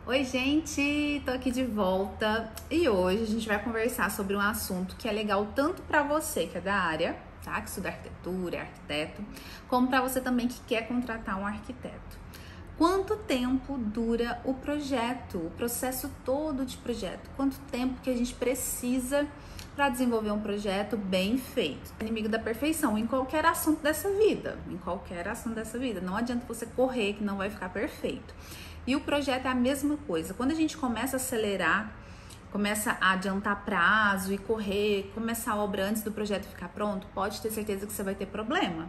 Oi, gente, tô aqui de volta e hoje a gente vai conversar sobre um assunto que é legal tanto para você que é da área, tá? Que estuda arquitetura, é arquiteto, como para você também que quer contratar um arquiteto. Quanto tempo dura o projeto, o processo todo de projeto? Quanto tempo que a gente precisa para desenvolver um projeto bem feito? Inimigo da perfeição em qualquer assunto dessa vida, Não adianta você correr que não vai ficar perfeito. E o projeto é a mesma coisa. Quando a gente começa a acelerar, começa a adiantar prazo e correr, começar a obra antes do projeto ficar pronto, pode ter certeza que você vai ter problema.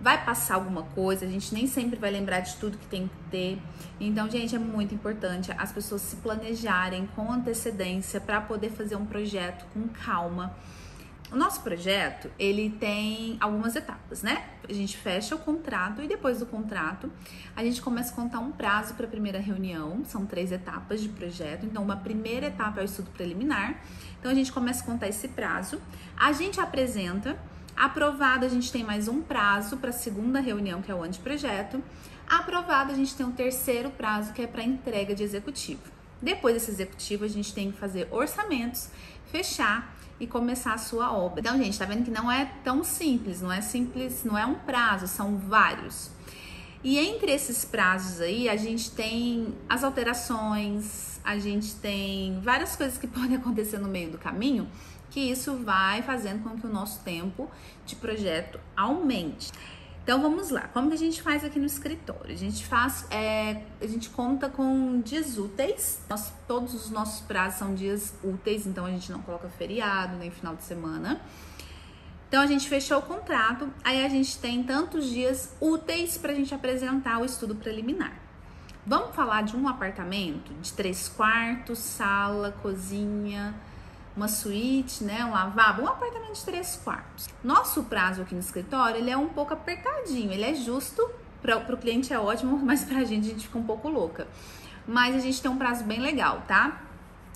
Vai passar alguma coisa, a gente nem sempre vai lembrar de tudo que tem que ter. Então, gente, é muito importante as pessoas se planejarem com antecedência para poder fazer um projeto com calma. O nosso projeto, ele tem algumas etapas, né? A gente fecha o contrato e depois do contrato, a gente começa a contar um prazo para a primeira reunião. São 3 etapas de projeto. Então, uma primeira etapa é o estudo preliminar. Então, a gente começa a contar esse prazo. A gente apresenta. Aprovado, a gente tem mais um prazo para a segunda reunião, que é o anteprojeto. Aprovado, a gente tem um terceiro prazo, que é para entrega de executivo. Depois desse executivo, a gente tem que fazer orçamentos, fechar e começar a sua obra. Então, gente, tá vendo que não é tão simples, não é um prazo, são vários. E entre esses prazos aí, a gente tem as alterações, a gente tem várias coisas que podem acontecer no meio do caminho, que isso vai fazendo com que o nosso tempo de projeto aumente. Então vamos lá, como que a gente faz aqui no escritório? A gente conta com dias úteis, todos os nossos prazos são dias úteis, então a gente não coloca feriado nem final de semana. Então a gente fechou o contrato, aí a gente tem tantos dias úteis para a gente apresentar o estudo preliminar. Vamos falar de um apartamento de 3 quartos, sala, cozinha, uma suíte, né, um lavabo, um apartamento de 3 quartos. Nosso prazo aqui no escritório, ele é um pouco apertadinho, ele é justo, para o cliente é ótimo, mas pra gente, a gente fica um pouco louca. Mas a gente tem um prazo bem legal, tá?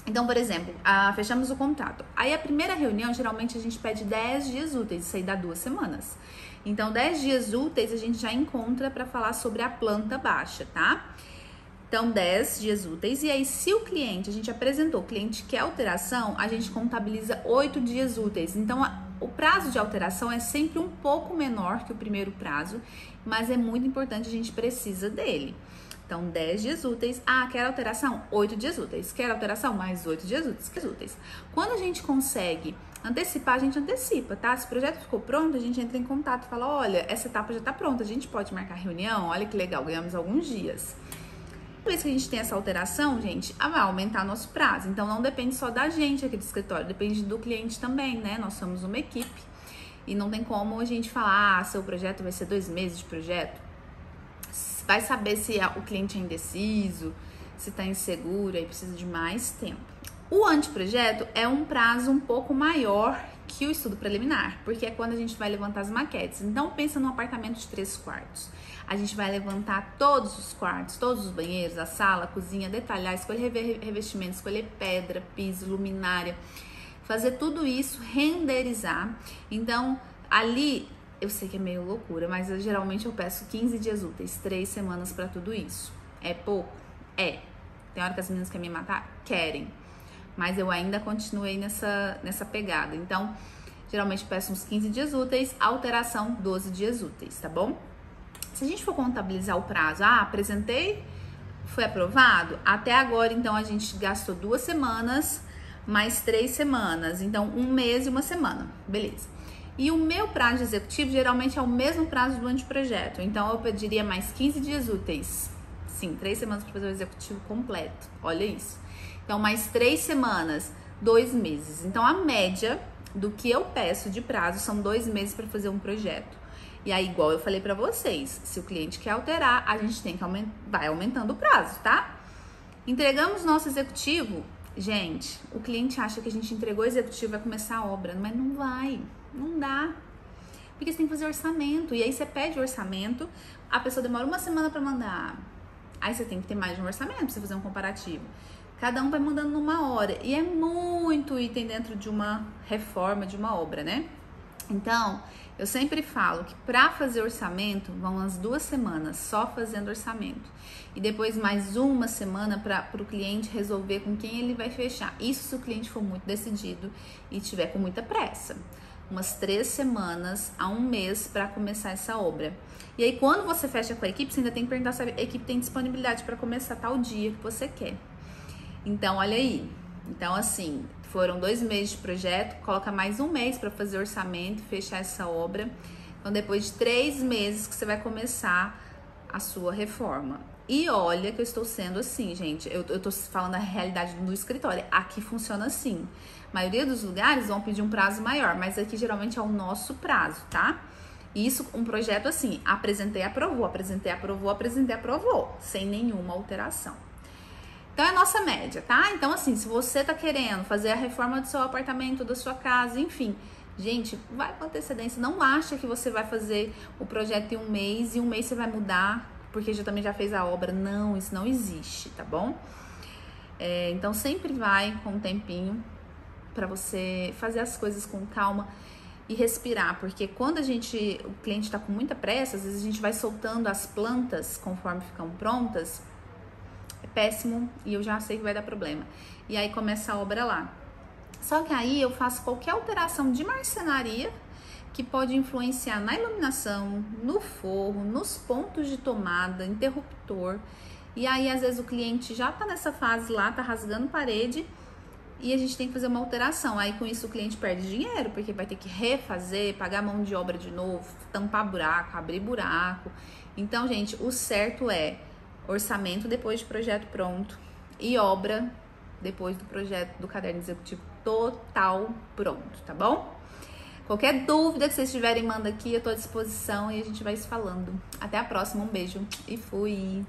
Então, por exemplo, fechamos o contrato. Aí a primeira reunião, geralmente a gente pede 10 dias úteis, isso aí dá 2 semanas. Então, 10 dias úteis a gente já encontra para falar sobre a planta baixa, tá? Então, 10 dias úteis. E aí, se a gente apresentou, o cliente quer alteração, a gente contabiliza 8 dias úteis. Então, o prazo de alteração é sempre um pouco menor que o primeiro prazo, mas é muito importante, a gente precisa dele. Então, 10 dias úteis. Quer alteração? 8 dias úteis. Quer alteração? Mais 8 dias úteis. Quando a gente consegue antecipar, a gente antecipa, tá? Se o projeto ficou pronto, a gente entra em contato e fala, olha, essa etapa já tá pronta, a gente pode marcar reunião? Olha que legal, ganhamos alguns dias. Toda vez que a gente tem essa alteração, gente, vai aumentar nosso prazo. Então, não depende só da gente aqui do escritório, depende do cliente também, né? Nós somos uma equipe e não tem como a gente falar, seu projeto vai ser 2 meses de projeto. Vai saber se o cliente é indeciso, se está inseguro, aí precisa de mais tempo. O anteprojeto é um prazo um pouco maior que o estudo preliminar, porque é quando a gente vai levantar as maquetes. Então, pensa num apartamento de 3 quartos. A gente vai levantar todos os quartos, todos os banheiros, a sala, a cozinha, detalhar, escolher revestimento, escolher pedra, piso, luminária, fazer tudo isso, renderizar. Então, ali, eu sei que é meio loucura, mas geralmente eu peço 15 dias úteis, 3 semanas para tudo isso. É pouco? É. Tem hora que as meninas querem me matar? Querem. Mas eu ainda continuei nessa pegada. Então, geralmente peço uns 15 dias úteis, alteração 12 dias úteis, tá bom? Se a gente for contabilizar o prazo, apresentei, foi aprovado, até agora, então, a gente gastou 2 semanas, mais 3 semanas, então 1 mês e 1 semana, beleza. E o meu prazo de executivo, geralmente, é o mesmo prazo do anteprojeto, então eu pediria mais 15 dias úteis, sim, 3 semanas para fazer o executivo completo, olha isso. Então, mais 3 semanas, 2 meses, então a média do que eu peço de prazo são 2 meses para fazer um projeto. E aí, igual eu falei pra vocês, se o cliente quer alterar, a gente tem que vai aumentando o prazo, tá? Entregamos nosso executivo, gente, o cliente acha que a gente entregou o executivo e vai começar a obra, mas não vai, não dá. Porque você tem que fazer orçamento, e aí você pede orçamento, a pessoa demora 1 semana pra mandar, aí você tem que ter mais de um orçamento pra você fazer um comparativo. Cada um vai mandando numa hora, e é muito item dentro de uma reforma, de uma obra, né? Então, eu sempre falo que para fazer orçamento, vão umas 2 semanas só fazendo orçamento. E depois mais uma semana para o cliente resolver com quem ele vai fechar. Isso se o cliente for muito decidido e tiver com muita pressa. Umas 3 semanas a 1 mês para começar essa obra. E aí, quando você fecha com a equipe, você ainda tem que perguntar se a equipe tem disponibilidade para começar tal dia que você quer. Então, olha aí. Então, assim, foram 2 meses de projeto, coloca mais 1 mês para fazer orçamento, fechar essa obra. Então, depois de 3 meses que você vai começar a sua reforma. E olha que eu estou sendo assim, gente, eu tô falando a realidade do escritório. Aqui funciona assim. A maioria dos lugares vão pedir um prazo maior, mas aqui geralmente é o nosso prazo, tá? Isso, um projeto assim, apresentei, aprovou, apresentei, aprovou, apresentei, aprovou, sem nenhuma alteração. Então, é a nossa média, tá? Então, assim, se você tá querendo fazer a reforma do seu apartamento, da sua casa, enfim, gente, vai com antecedência. Não acha que você vai fazer o projeto em 1 mês e 1 mês você vai mudar porque também já fez a obra. Não, isso não existe, tá bom? Então, sempre vai com um tempinho para você fazer as coisas com calma e respirar, porque quando o cliente tá com muita pressa, às vezes a gente vai soltando as plantas conforme ficam prontas. É péssimo e eu já sei que vai dar problema. E aí começa a obra lá. Só que aí eu faço qualquer alteração de marcenaria que pode influenciar na iluminação, no forro, nos pontos de tomada, interruptor. E aí às vezes o cliente já tá nessa fase lá, tá rasgando parede e a gente tem que fazer uma alteração. Aí com isso o cliente perde dinheiro, porque vai ter que refazer, pagar mão de obra de novo, tampar buraco, abrir buraco. Então, gente, o certo é orçamento depois de projeto pronto e obra depois do projeto do caderno executivo total pronto, tá bom? Qualquer dúvida que vocês tiverem, manda aqui, eu tô à disposição e a gente vai se falando. Até a próxima, um beijo e fui!